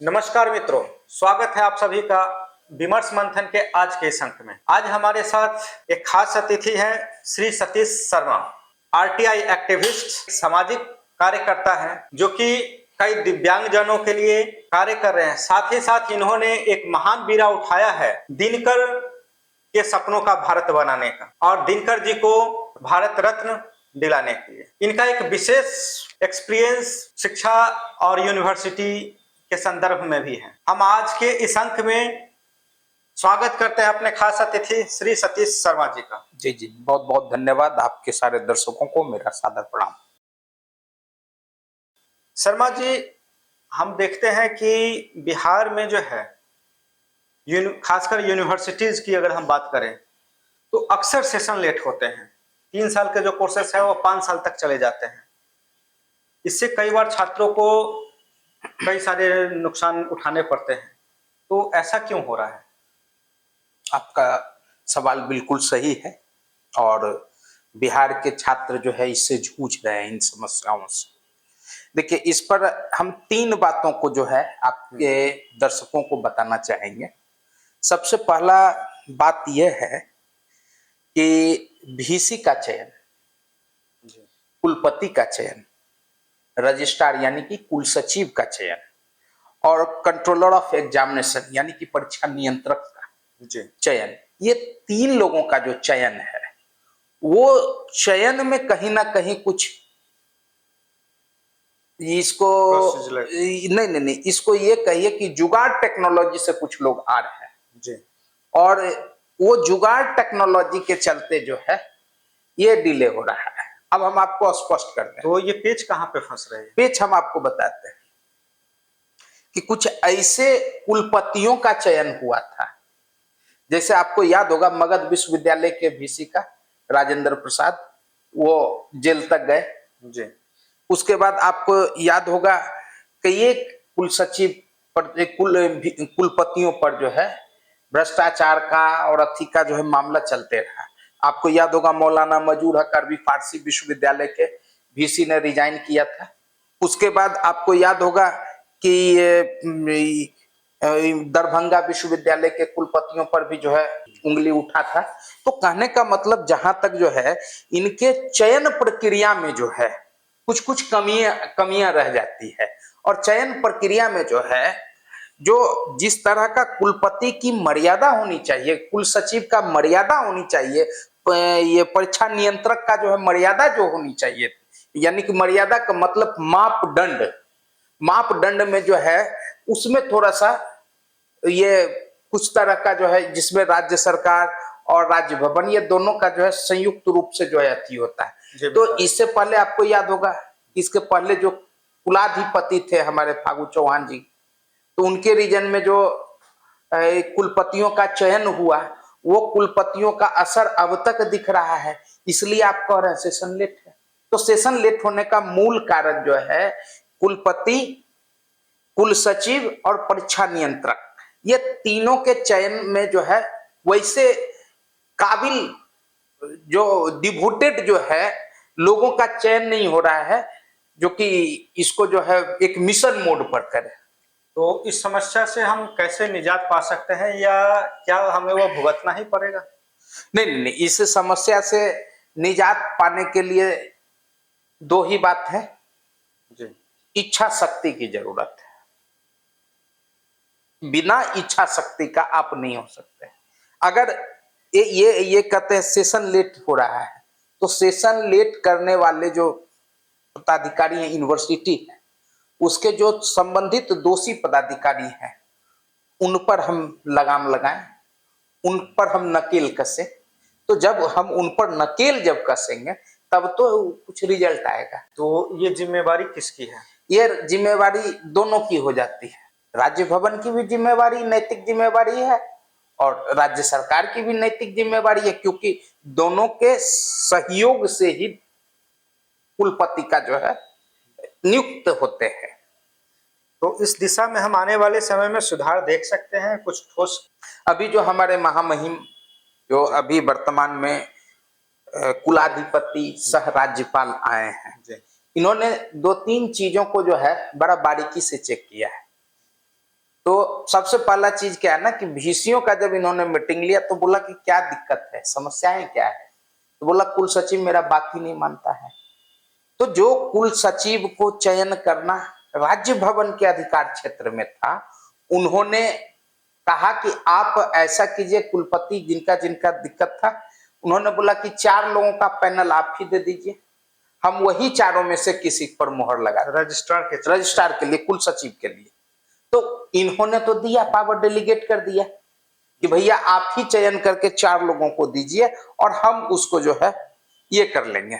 नमस्कार मित्रों, स्वागत है आप सभी का विमर्श मंथन के आज के इस अंक में। आज हमारे साथ एक खास अतिथि हैं श्री सतीश शर्मा, आरटीआई एक्टिविस्ट, सामाजिक कार्यकर्ता हैं जो कि कई दिव्यांगजनों के लिए कार्य कर रहे हैं। साथ ही साथ इन्होंने एक महान बीड़ा उठाया है दिनकर के सपनों का भारत बनाने का और दिनकर जी को भारत रत्न दिलाने के लिए। इनका एक विशेष एक्सपीरियंस शिक्षा और यूनिवर्सिटी के संदर्भ में भी है। हम आज के इस अंक में स्वागत करते हैं अपने खास अतिथि श्री सतीश शर्मा जी का। जी जी, बहुत बहुत धन्यवाद। आपके सारे दर्शकों को मेरा सादर प्रणाम। शर्मा जी, हम देखते हैं कि बिहार में जो है खासकर यूनिवर्सिटीज की अगर हम बात करें तो अक्सर सेशन लेट होते हैं। 3 साल के जो कोर्सेस है वो 5 साल तक चले जाते हैं। इससे कई बार छात्रों को कई सारे नुकसान उठाने पड़ते हैं। तो ऐसा क्यों हो रहा है? आपका सवाल बिल्कुल सही है और बिहार के छात्र जो है इससे जूझ रहे हैं, इन समस्याओं से। देखिए, इस पर हम 3 बातों को जो है आपके दर्शकों को बताना चाहेंगे। सबसे पहला बात यह है कि वीसी का चयन, कुलपति का चयन, रजिस्ट्रार यानी कि कुल सचिव का चयन और कंट्रोलर ऑफ एग्जामिनेशन यानी कि परीक्षा नियंत्रक का चयन, ये 3 लोगों का जो चयन है वो चयन में कहीं ना कहीं कुछ इसको नहीं, इसको ये कहिए कि जुगाड़ टेक्नोलॉजी से कुछ लोग आ रहे हैं जी, और वो जुगाड़ टेक्नोलॉजी के चलते जो है ये डिले हो रहा है। अब हम आपको स्पष्ट कर दें। तो ये पेच कहाँ पे फंस रहे हैं? पेच हम आपको बताते हैं कि कुछ ऐसे कुलपतियों का चयन हुआ था, जैसे आपको याद होगा मगध विश्वविद्यालय के वीसी का राजेंद्र प्रसाद, वो जेल तक गए जी। उसके बाद आपको याद होगा कि एक कुल सचिव पर, कुलपतियों पर जो है भ्रष्टाचार का और अथी का जो है मामला चलते रहा। आपको याद होगा मौलाना मजूर हक अरबी फारसी विश्वविद्यालय के वीसी ने रिजाइन किया था। उसके बाद आपको याद होगा कि दरभंगा विश्वविद्यालय के कुलपतियों पर भी जो है उंगली उठा था। तो कहने का मतलब जहां तक जो है इनके चयन प्रक्रिया में जो है कुछ कुछ कमियां रह जाती है, और चयन प्रक्रिया में जो है जो जिस तरह का कुलपति की मर्यादा होनी चाहिए, कुल सचिव का मर्यादा होनी चाहिए, ये परीक्षा नियंत्रक का जो है मर्यादा जो होनी चाहिए, यानी कि मर्यादा का मतलब मापदंड में जो है उसमें थोड़ा सा ये कुछ तरह का जो है जिसमें राज्य सरकार और राज्य भवन ये दोनों का जो है संयुक्त रूप से जो है अति होता है। तो इससे पहले आपको याद होगा, इसके पहले जो कुलाधिपति थे हमारे फागू चौहान जी, तो उनके रीजन में जो कुलपतियों का चयन हुआ वो कुलपतियों का असर अब तक दिख रहा है। इसलिए आप कह रहे हैं सेशन लेट है। तो सेशन लेट होने का मूल कारण जो है कुलपति, कुल सचिव और परीक्षा नियंत्रक, ये तीनों के चयन में जो है वैसे काबिल जो डिवोटेड जो है लोगों का चयन नहीं हो रहा है जो कि इसको जो है एक मिशन मोड पर करे। तो इस समस्या से हम कैसे निजात पा सकते हैं, या क्या हमें वो भुगतना ही पड़ेगा? नहीं, इस समस्या से निजात पाने के लिए 2 ही बात है जी। इच्छा शक्ति की जरूरत है। बिना इच्छा शक्ति का आप नहीं हो सकते। अगर ये कहते हैं सेशन लेट हो रहा है, तो सेशन लेट करने वाले जो पदाधिकारी हैं यूनिवर्सिटी है, उसके जो संबंधित दोषी पदाधिकारी हैं उन पर हम लगाम लगाएं, उन पर हम नकेल कसें। तो जब हम उन पर नकेल जब कसेंगे तब तो कुछ रिजल्ट आएगा। तो ये जिम्मेवारी किसकी है? ये जिम्मेवारी दोनों की हो जाती है। राज्य भवन की भी जिम्मेवारी, नैतिक जिम्मेवारी है, और राज्य सरकार की भी नैतिक जिम्मेवारी है, क्योंकि दोनों के सहयोग से ही कुलपति का जो है नियुक्त होते हैं। तो इस दिशा में हम आने वाले समय में सुधार देख सकते हैं कुछ ठोस? अभी जो हमारे महामहिम जो अभी वर्तमान में कुलाधिपति सह राज्यपाल आए हैं, इन्होंने 2-3 चीजों को जो है बड़ा बारीकी से चेक किया है। तो सबसे पहला चीज क्या है ना कि वीसीओ का जब इन्होंने मीटिंग लिया तो बोला कि क्या दिक्कत है, समस्याएं क्या है। तो बोला कुल सचिव मेरा बात ही नहीं मानता है। तो जो कुल सचिव को चयन करना राज्य भवन के अधिकार क्षेत्र में था, उन्होंने कहा कि आप ऐसा कीजिए, कुलपति जिनका जिनका दिक्कत था, उन्होंने बोला कि 4 लोगों का पैनल आप ही दे दीजिए, हम वही चारों में से किसी पर मोहर लगा रजिस्ट्रार के लिए, कुल सचिव के लिए। तो इन्होंने तो दिया, पावर डेलीगेट कर दिया कि भैया आप ही चयन करके 4 लोगों को दीजिए और हम उसको जो है ये कर लेंगे,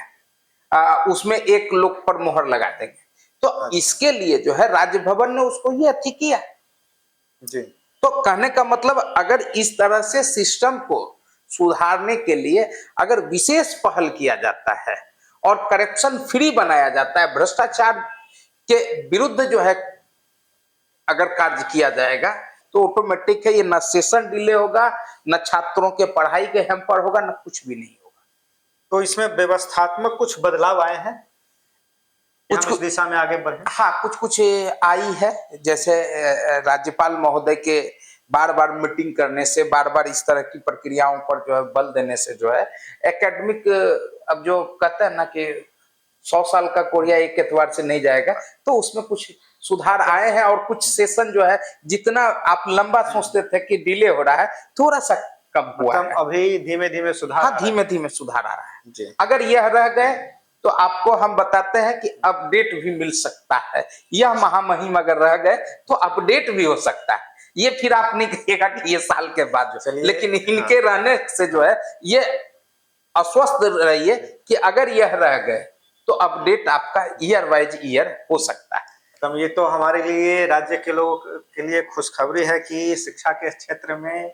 उसमें 1 लोग पर मोहर लगा देंगे। तो इसके लिए जो है राज्य भवन ने उसको ये अथी किया जी। तो कहने का मतलब अगर इस तरह से सिस्टम को सुधारने के लिए अगर विशेष पहल किया जाता है और करप्शन फ्री बनाया जाता है, भ्रष्टाचार के विरुद्ध जो है अगर कार्य किया जाएगा, तो ऑटोमेटिक है ये न सेशन डिले होगा, न छात्रों के पढ़ाई के हैम्पर होगा, न कुछ भी नहीं होगा। तो इसमें व्यवस्थात्मक कुछ बदलाव आए हैं, कुछ उस दिशा में आगे बढ़े। हाँ, कुछ आई है, जैसे राज्यपाल महोदय के बार बार मीटिंग करने से, बार बार इस तरह की प्रक्रियाओं पर जो है बल देने से जो है एकेडमिक, अब जो कहते हैं ना कि 100 साल का कोरिया एक एतवार से नहीं जाएगा, तो उसमें कुछ सुधार आए हैं। और कुछ सेशन जो है जितना आप लंबा सोचते थे कि डिले हो रहा है, थोड़ा सा कम हुआ है। अभी धीमे धीमे सुधार, हाँ, धीमे धीमे सुधार आ रहा है जी। अगर यह रह गए तो आपको हम बताते हैं कि अपडेट भी मिल सकता है। यह महामहिम अगर रह गए तो अपडेट भी हो सकता है। ये फिर आप नहीं कहिएगा कि ये साल के बाद, लेकिन इनके रहने से जो है ये आश्वस्त रहिए कि अगर यह रह गए तो अपडेट आपका ईयर वाइज ईयर हो सकता है। तो ये तो हमारे लिए, राज्य के लोगों के लिए खुशखबरी है कि शिक्षा के क्षेत्र में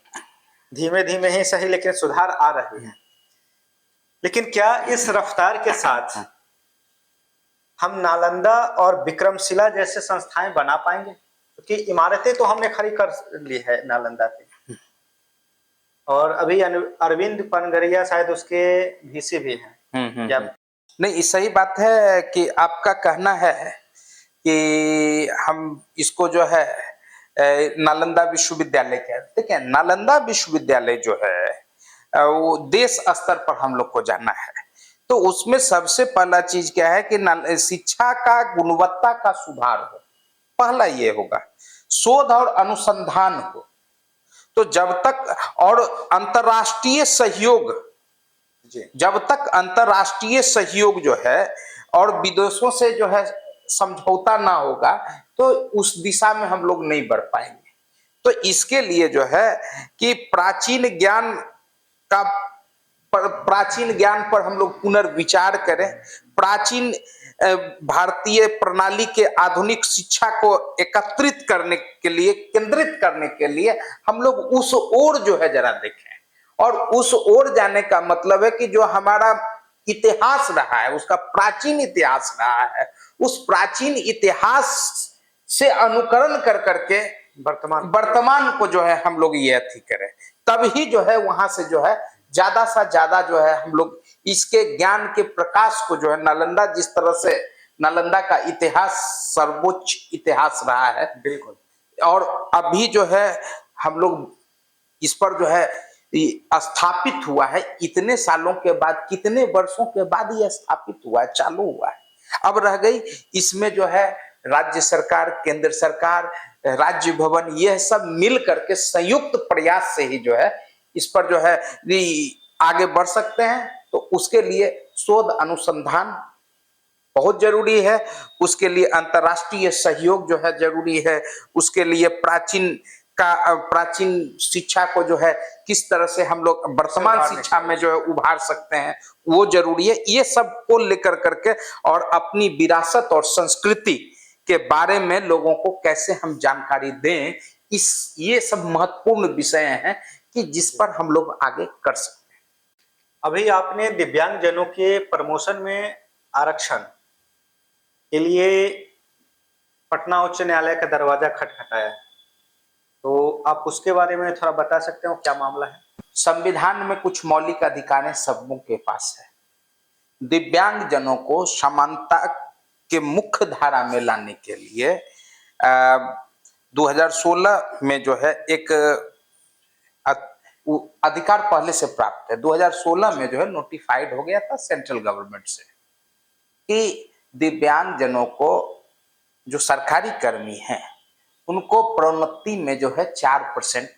धीमे धीमे ही सही लेकिन सुधार आ रही है। लेकिन क्या इस रफ्तार के साथ हम नालंदा और विक्रमशिला जैसे संस्थाएं बना पाएंगे? क्योंकि इमारतें तो हमने खड़ी कर ली है नालंदा की, और अभी अरविंद पनगरिया शायद उसके वीसी भी हैं। नहीं, सही बात है कि आपका कहना है कि हम इसको जो है नालंदा विश्वविद्यालय के, देखिए नालंदा विश्वविद्यालय जो है वो देश स्तर पर हम लोग को जाना है। तो उसमें सबसे पहला चीज क्या है कि शिक्षा का गुणवत्ता का सुधार हो, पहला ये होगा। शोध और अनुसंधान हो, तो जब तक और अंतर्राष्ट्रीय सहयोग, जब तक अंतर्राष्ट्रीय सहयोग जो है और विदेशों से जो है समझौता ना होगा, तो उस दिशा में हम लोग नहीं बढ़ पाएंगे। तो इसके लिए जो है कि प्राचीन ज्ञान पर हम लोग पुनर्विचार करें। प्राचीन भारतीय प्रणाली के आधुनिक शिक्षा को एकत्रित करने के लिए, केंद्रित करने के लिए हम लोग उस ओर जो है जरा देखें। और उस ओर जाने का मतलब है कि जो हमारा इतिहास रहा है, उसका प्राचीन इतिहास रहा है, उस प्राचीन इतिहास से अनुकरण कर करके वर्तमान को जो है हम लोग ये अथी करें, तभी जो है वहां से जो है ज्यादा से ज्यादा जो है हम लोग इसके ज्ञान के प्रकाश को जो है, नालंदा जिस तरह से, नालंदा का इतिहास सर्वोच्च इतिहास रहा है बिल्कुल, और अभी जो है हम लोग इस पर जो है स्थापित हुआ है, इतने सालों के बाद, कितने वर्षों के बाद ये स्थापित हुआ है, चालू हुआ है। अब रह गई इसमें जो है राज्य सरकार, केंद्र सरकार, राज्य भवन, यह सब मिल करके संयुक्त प्रयास से ही जो है इस पर जो है आगे बढ़ सकते हैं। तो उसके लिए शोध अनुसंधान बहुत जरूरी है, उसके लिए अंतर्राष्ट्रीय सहयोग जो है जरूरी है, उसके लिए प्राचीन शिक्षा को जो है किस तरह से हम लोग वर्तमान शिक्षा में जो है उभार सकते हैं, वो जरूरी है। ये सब को लेकर करके और अपनी विरासत और संस्कृति के बारे में लोगों को कैसे हम जानकारी दें, ये सब महत्वपूर्ण विषय हैं कि जिस पर हम लोग आगे कर सकते हैं। अभी आपने दिव्यांग जनों के प्रमोशन में आरक्षण के लिए पटना उच्च न्यायालय का दरवाजा खटखटाया, तो आप उसके बारे में थोड़ा बता सकते हो, क्या मामला है? संविधान में कुछ मौलिक अधिकार सबों के पास है। दिव्यांग जनों को समानता के मुख्य धारा में लाने के लिए 2016 में जो है एक अधिकार पहले से प्राप्त है। 2016 में जो है नोटिफाइड हो गया था सेंट्रल गवर्नमेंट से कि दिव्यांग जनों को, जो सरकारी कर्मी हैं, उनको प्रोन्नति में जो है 4%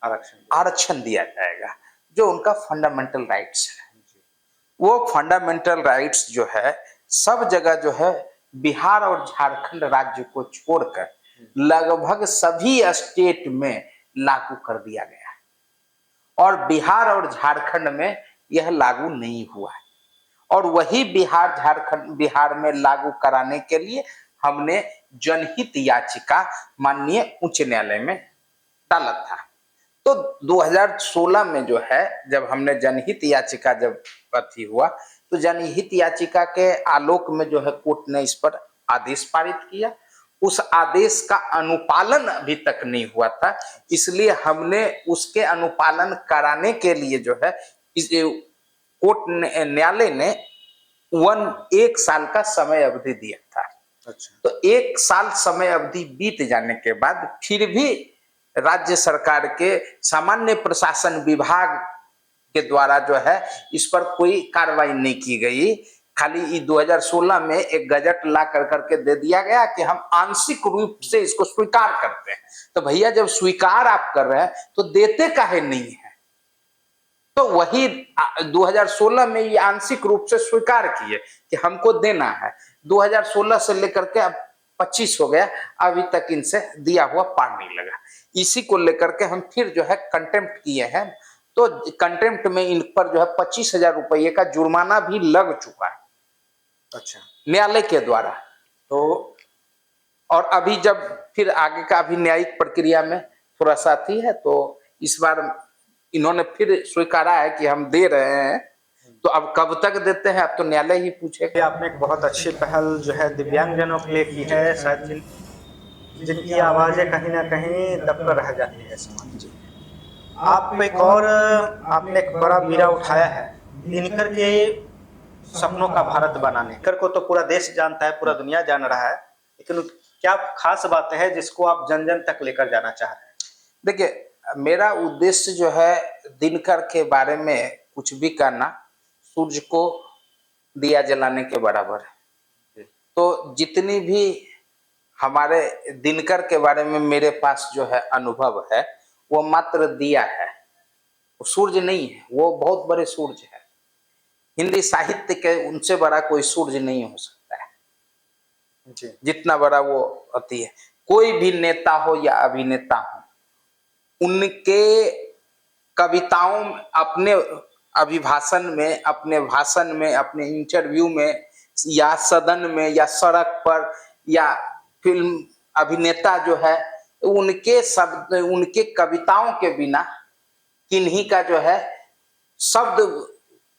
आरक्षण दिया जाएगा, जो उनका फंडामेंटल राइट्स है। वो फंडामेंटल राइट्स जो है सब जगह जो है बिहार और झारखंड राज्य को छोड़कर लगभग सभी स्टेट में लागू कर दिया गया है, और बिहार और झारखंड में यह लागू नहीं हुआ है। और वही बिहार में लागू कराने के लिए हमने जनहित याचिका माननीय उच्च न्यायालय में डाला था। तो 2016 में जो है जब हमने जनहित याचिका जब अथी हुआ, तो जनहित याचिका के आलोक में जो है कोर्ट ने इस पर आदेश पारित किया। उस आदेश का अनुपालन अभी तक नहीं हुआ था, इसलिए हमने उसके अनुपालन कराने के लिए जो है इस कोर्ट न्यायालय ने 1 साल का समय अवधि दिया था। अच्छा। तो 1 साल समय अवधि बीत जाने के बाद फिर भी राज्य सरकार के सामान्य प्रशासन विभाग के द्वारा जो है इस पर कोई कार्रवाई नहीं की गई। खाली 2016 में एक गजट ला करके दे दिया गया कि हम आंशिक रूप से इसको स्वीकार करते हैं। तो भैया जब स्वीकार आप कर रहे हैं तो देते काहे नहीं है? तो वही 2016 में ये आंशिक रूप से स्वीकार किए कि हमको देना है। 2016 से लेकर के अब 25 हो गया, अभी तक इनसे दिया हुआ पार नहीं लगा। इसी को लेकर के हम फिर जो है कंटेम्प्ट किए हैं। तो कंटेम्प्ट में इन पर जो है 25,000 रुपये का जुर्माना भी लग चुका है, अच्छा, न्यायालय के द्वारा। तो और अभी जब फिर आगे का अभी न्यायिक प्रक्रिया में थोड़ा सा थी है, तो इस बार इन्होंने फिर स्वीकारा है कि हम दे रहे हैं। तो अब कब तक देते हैं, अब तो न्यायालय ही पूछेगा। आपने एक बहुत अच्छी पहल जो है दिव्यांगजनों के लिए की है, शायद जिनकी आवाजें कहीं ना कहीं दबकर रह जाती है समाज में। आप एक और आपने एक बड़ा बीड़ा उठाया है दिनकर के सपनों का भारत बनाने। दिनकर को तो पूरा देश जानता है, पूरा दुनिया जान रहा है, लेकिन क्या खास बातें हैं जिसको आप जन जन तक लेकर जाना चाह रहे हैं? देखिए, मेरा उद्देश्य जो है दिनकर के बारे में कुछ भी करना सूर्य को दिया जलाने के बराबर है। तो जितनी भी हमारे दिनकर के बारे में मेरे पास जो है अनुभव है, वो मात्र दिया है, वो सूर्य नहीं है। वो बहुत बड़े सूर्य है। हिंदी साहित्य के उनसे बड़ा कोई सूर्य नहीं हो सकता है जी। जितना बड़ा वो अति है। कोई भी नेता हो या अभिनेता हो, उनके कविताओं में, अपने अभिभाषण में, अपने भाषण में, अपने इंटरव्यू में, या सदन में, या सड़क पर, या फिल्म अभिनेता जो है, उनके शब्द, उनके कविताओं के बिना किन्हीं का जो है शब्द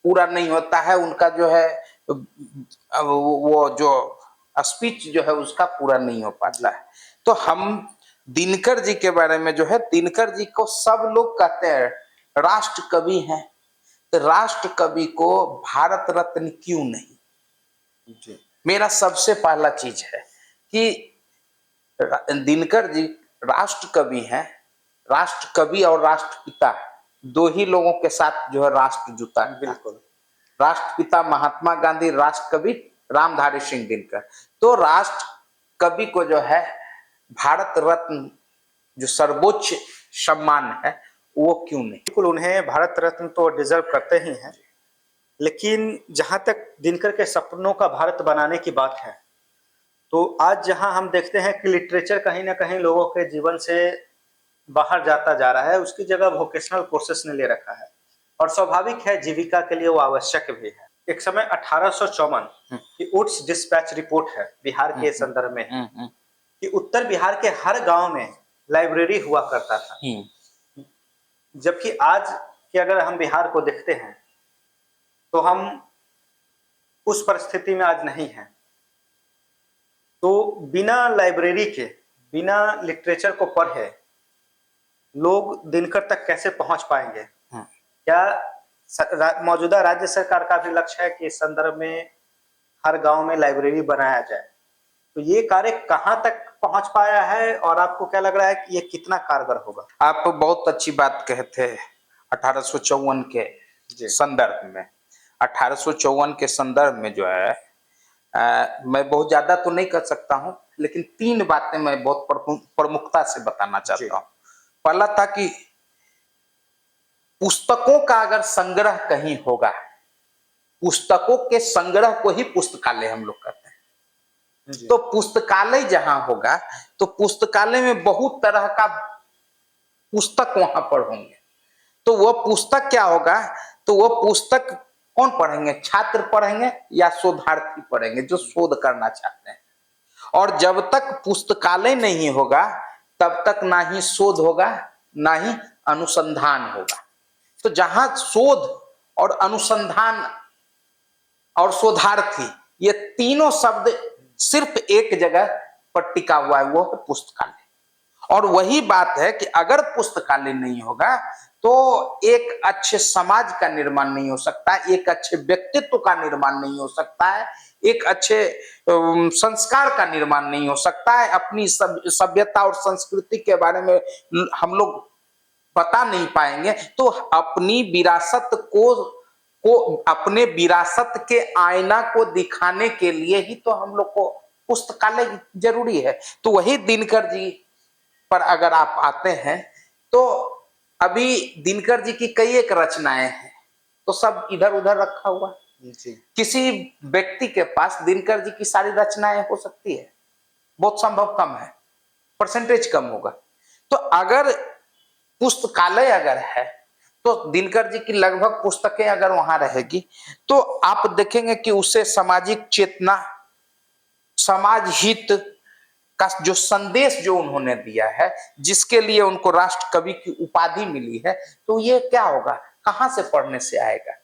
पूरा नहीं होता है। उनका जो है वो जो स्पीच जो है उसका पूरा नहीं हो पाता है। तो हम दिनकर जी के बारे में जो है, दिनकर जी को सब लोग कहते हैं राष्ट्र कवि हैं। तो राष्ट्र कवि को भारत रत्न क्यों नहीं? जी। मेरा सबसे पहला चीज है कि दिनकर जी राष्ट्र कवि हैं। राष्ट्र कवि और राष्ट्रपिता दो ही लोगों के साथ जो है राष्ट्र जुटा है। बिल्कुल। राष्ट्रपिता महात्मा गांधी, राष्ट्र कवि रामधारी सिंह दिनकर। तो राष्ट्र कवि को जो है भारत रत्न जो सर्वोच्च सम्मान है वो क्यों नहीं? बिल्कुल, उन्हें भारत रत्न तो डिजर्व करते ही हैं, लेकिन जहां तक दिनकर के सपनों का भारत बनाने की बात है, तो आज जहां हम देखते हैं कि लिटरेचर कहीं ना कहीं लोगों के जीवन से बाहर जाता जा रहा है, उसकी जगह वोकेशनल कोर्सेस ने ले रखा है, और स्वाभाविक है जीविका के लिए वो आवश्यक भी है। एक समय 1854 की उड्स डिस्पैच रिपोर्ट है बिहार के संदर्भ में कि उत्तर बिहार के हर गांव में लाइब्रेरी हुआ करता था, जबकि आज के अगर हम बिहार को देखते हैं तो हम उस परिस्थिति में आज नहीं हैं। तो बिना लाइब्रेरी के, बिना लिटरेचर को पढ़े लोग दिनकर तक कैसे पहुंच पाएंगे? क्या मौजूदा राज्य सरकार का भी लक्ष्य है कि इस संदर्भ में हर गांव में लाइब्रेरी बनाया जाए? तो ये कार्य कहां तक पहुंच पाया है और आपको क्या लग रहा है कि ये कितना कारगर होगा? आप बहुत अच्छी बात कहे थे 1854 के जी। संदर्भ में। 1854 के संदर्भ में जो है मैं बहुत ज्यादा तो नहीं कर सकता हूं, लेकिन 3 बातें मैं बहुत प्रमुखता से बताना जी। चाहता हूं। पहला था कि पुस्तकों का अगर संग्रह कहीं होगा, पुस्तकों के संग्रह को ही पुस्तकालय हम लोग कहते हैं। जी। तो पुस्तकालय जहां होगा तो पुस्तकालय में बहुत तरह का पुस्तक वहां पर होंगे। तो वह पुस्तक क्या होगा, तो वह पुस्तक कौन पढ़ेंगे? छात्र पढ़ेंगे या शोधार्थी पढ़ेंगे जो शोध करना चाहते हैं। और जब तक पुस्तकालय नहीं होगा तब तक ना ही शोध होगा ना ही अनुसंधान होगा। तो जहां शोध और अनुसंधान और शोधार्थी ये तीनों शब्द सिर्फ एक जगह पर टिका हुआ है, वो है पुस्तकालय। और वही बात है कि अगर पुस्तकालय नहीं होगा तो एक अच्छे समाज का निर्माण नहीं हो सकता, एक अच्छे व्यक्तित्व का निर्माण नहीं हो सकता है, एक अच्छे संस्कार का निर्माण नहीं हो सकता है। अपनी सभ्यता और संस्कृति के बारे में हम लोग बता नहीं पाएंगे। तो अपनी विरासत को अपने विरासत के आईना को दिखाने के लिए ही तो हम लोग को पुस्तकालय जरूरी है। तो वही दिनकर जी पर अगर आप आते हैं तो अभी दिनकर जी की कई एक रचनाएं हैं, तो सब इधर उधर रखा हुआ। जी। किसी व्यक्ति के पास दिनकर जी की सारी रचनाएं हो सकती है, बहुत संभव कम है, परसेंटेज कम होगा। तो अगर पुस्तकालय अगर है तो दिनकर जी की लगभग पुस्तकें अगर वहां रहेगी तो आप देखेंगे कि उससे सामाजिक चेतना, समाज हित का जो संदेश जो उन्होंने दिया है, जिसके लिए उनको राष्ट्र कवि की उपाधि मिली है, तो ये क्या होगा, कहां से पढ़ने से आएगा?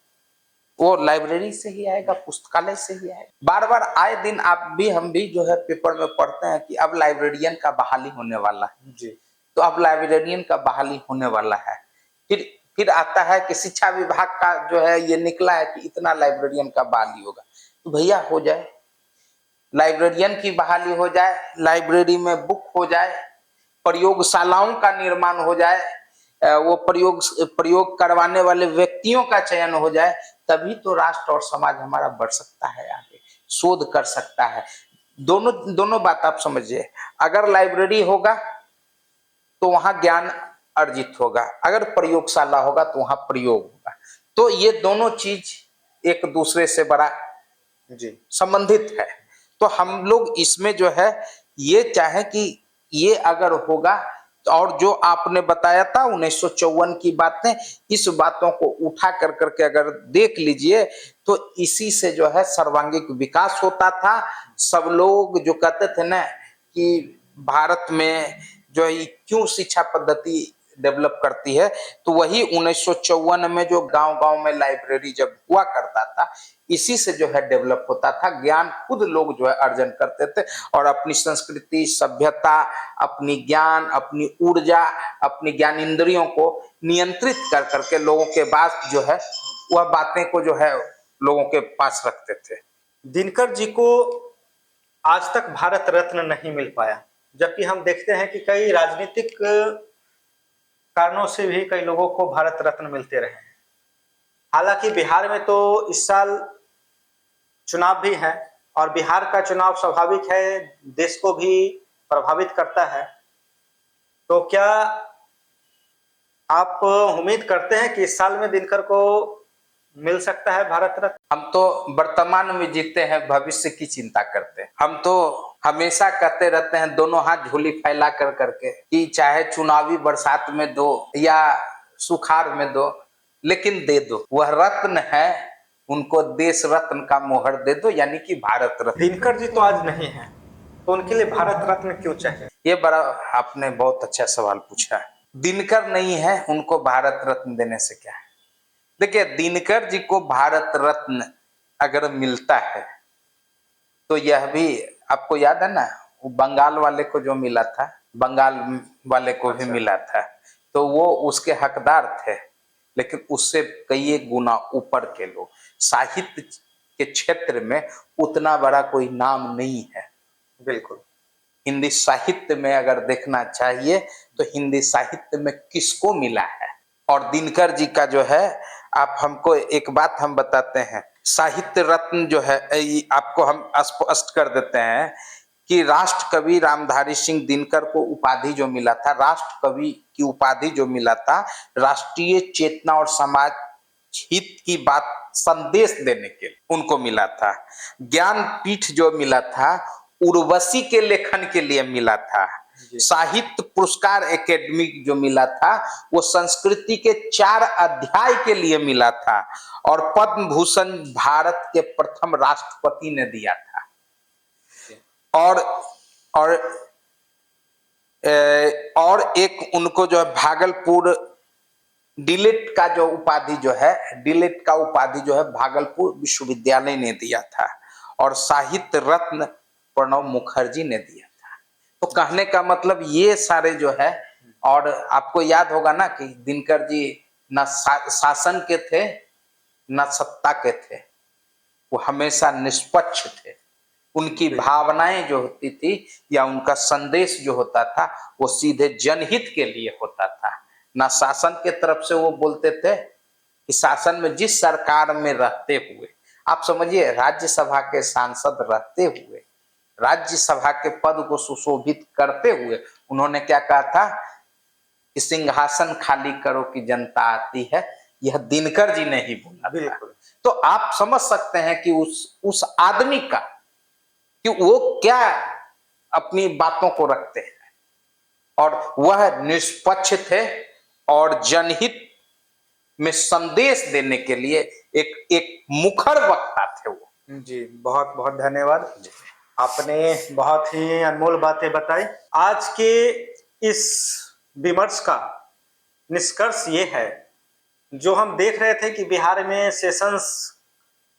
वो लाइब्रेरी से ही आएगा, पुस्तकालय से ही आएगा। बार बार आए दिन आप भी हम भी जो है पेपर में पढ़ते हैं कि अब लाइब्रेरियन का बहाली होने वाला है। जी। तो अब लाइब्रेरियन का बहाली होने वाला है। फिर आता है कि शिक्षा विभाग का जो है ये निकला है कि इतना लाइब्रेरियन का बहाली होगा। तो भैया हो जाए, लाइब्रेरियन की बहाली हो जाए, लाइब्रेरी में बुक हो जाए, प्रयोगशालाओं का निर्माण हो जाए, वो प्रयोग करवाने वाले व्यक्तियों का चयन हो जाए, तभी तो राष्ट्र और समाज हमारा बढ़ सकता है, आगे शोध कर सकता है। दोनों दोनों बात आप समझिए। अगर लाइब्रेरी होगा तो वहां ज्ञान अर्जित होगा, अगर प्रयोगशाला होगा तो वहां प्रयोग होगा। तो ये दोनों चीज एक दूसरे से बड़ा जी। संबंधित है। तो हम लोग इसमें जो है ये चाहे कि ये अगर होगा, और जो आपने बताया था 1954 की बातें, इस बातों को उठा कर करके अगर देख लीजिए तो इसी से जो है सर्वांगीण विकास होता था। सब लोग जो कहते थे ना कि भारत में जो है क्यों शिक्षा पद्धति डेवलप करती है, तो वही 1954 में जो गांव-गांव में लाइब्रेरी जब हुआ करता था, इसी से जो है डेवलप होता था। ज्ञान खुद लोग जो है अर्जन करते थे और अपनी संस्कृति, सभ्यता, अपनी ज्ञान, अपनी ऊर्जा, अपनी ज्ञान इंद्रियों को नियंत्रित कर करके लोगों के पास जो है वह बातें को जो है लोगों के पास रखते थे। दिनकर जी को आज तक भारत रत्न नहीं मिल पाया, जबकि हम देखते हैं कि कई राजनीतिक कारणों से भी कई लोगों को भारत रत्न मिलते रहे हैं। हालांकि बिहार में तो इस साल चुनाव भी है और बिहार का चुनाव स्वाभाविक है, देश को भी प्रभावित करता है। तो क्या आप उम्मीद करते हैं कि इस साल में दिनकर को मिल सकता है भारत रत्न? हम तो वर्तमान में जीते हैं, भविष्य की चिंता करते हैं। हम तो हमेशा कहते रहते हैं दोनों हाथ झोली फैला कर करके कि चाहे चुनावी बरसात में दो या सुखाड़ में दो, लेकिन दे दो। वह रत्न है, उनको देश रत्न का मोहर दे दो, यानी कि भारत रत्न। दिनकर जी तो आज नहीं है, तो उनके लिए भारत रत्न क्यों चाहिए? ये बड़ा आपने बहुत अच्छा सवाल पूछा है। दिनकर नहीं है, उनको भारत रत्न देने से क्या है? देखिए, दिनकर जी को भारत रत्न अगर मिलता है तो यह भी आपको याद है ना, वो बंगाल वाले को जो मिला था, बंगाल वाले को भी मिला था, तो वो उसके हकदार थे, लेकिन उससे कई एक गुना ऊपर के लोग। साहित्य के क्षेत्र में उतना बड़ा कोई नाम नहीं है। बिल्कुल। हिंदी साहित्य में अगर देखना चाहिए तो हिंदी साहित्य में किसको मिला है। और दिनकर जी का जो है, आप हमको एक बात हम बताते हैं, साहित्य रत्न जो है, आपको हम स्पष्ट कर देते हैं कि राष्ट्र कवि रामधारी सिंह दिनकर को उपाधि जो मिला था, राष्ट्र कवि की उपाधि जो मिला था, राष्ट्रीय चेतना और समाज हित की बात संदेश देने के लिए उनको मिला था। ज्ञानपीठ जो मिला था उर्वशी के लेखन के लिए मिला था। साहित्य पुरस्कार एकेडमी जो मिला था वो संस्कृति के 4 अध्याय के लिए मिला था। और पद्म भूषण भारत के प्रथम राष्ट्रपति ने दिया था। और एक उनको जो है भागलपुर डिलेट का जो उपाधि जो है, डिलेट का उपाधि जो है भागलपुर विश्वविद्यालय ने दिया था। और साहित्य रत्न प्रणब मुखर्जी ने दिया था। तो कहने का मतलब ये सारे जो है, और आपको याद होगा ना कि दिनकर जी न शासन के थे न सत्ता के थे, वो हमेशा निष्पक्ष थे। उनकी भावनाएं जो होती थी या उनका संदेश जो होता था वो सीधे जनहित के लिए होता था। ना शासन के तरफ से वो बोलते थे कि शासन में जिस सरकार में रहते हुए, आप समझिए राज्यसभा के सांसद रहते हुए, राज्यसभा के पद को सुशोभित करते हुए उन्होंने क्या कहा था कि सिंहासन खाली करो कि जनता आती है। यह दिनकर जी ने ही बोला। बिल्कुल। तो आप समझ सकते हैं कि उस आदमी का कि वो क्या अपनी बातों को रखते हैं, और वह निष्पक्ष थे और जनहित में संदेश देने के लिए एक मुखर वक्ता थे वो। जी, बहुत बहुत धन्यवाद। आपने बहुत ही अनमोल बातें बताई। आज के इस विमर्श का निष्कर्ष ये है, जो हम देख रहे थे कि बिहार में सेशंस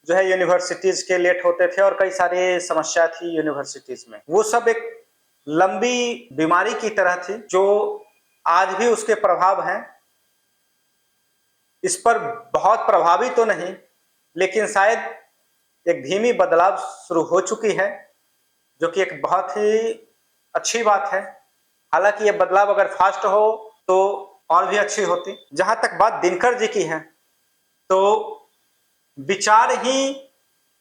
जो है यूनिवर्सिटीज के लेट होते थे और कई सारी समस्या थी यूनिवर्सिटीज में, वो सब एक लंबी बीमारी की तरह थी जो आज भी उसके प्रभाव हैं। इस पर बहुत प्रभावी तो नहीं, लेकिन शायद एक धीमी बदलाव शुरू हो चुकी है, जो कि एक बहुत ही अच्छी बात है। हालांकि ये बदलाव अगर फास्ट हो तो और भी अच्छी होती। जहां तक बात दिनकर जी की है, तो विचार ही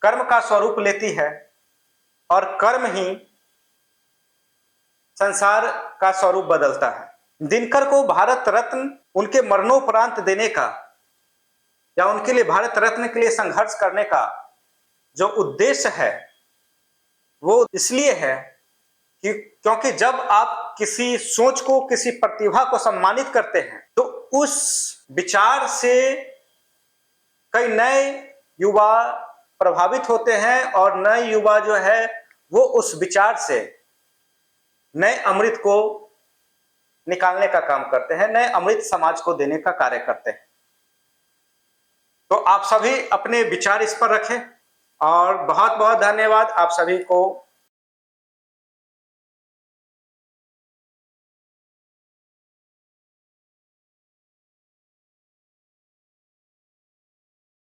कर्म का स्वरूप लेती है और कर्म ही संसार का स्वरूप बदलता है। दिनकर को भारत रत्न उनके मरणोपरांत देने का या उनके लिए भारत रत्न के लिए संघर्ष करने का जो उद्देश्य है वो इसलिए है कि क्योंकि जब आप किसी सोच को, किसी प्रतिभा को सम्मानित करते हैं तो उस विचार से कई नए युवा प्रभावित होते हैं और नए युवा जो है वो उस विचार से नए अमृत को निकालने का काम करते हैं, नए अमृत समाज को देने का कार्य करते हैं। तो आप सभी अपने विचार इस पर रखें और बहुत बहुत धन्यवाद आप सभी को।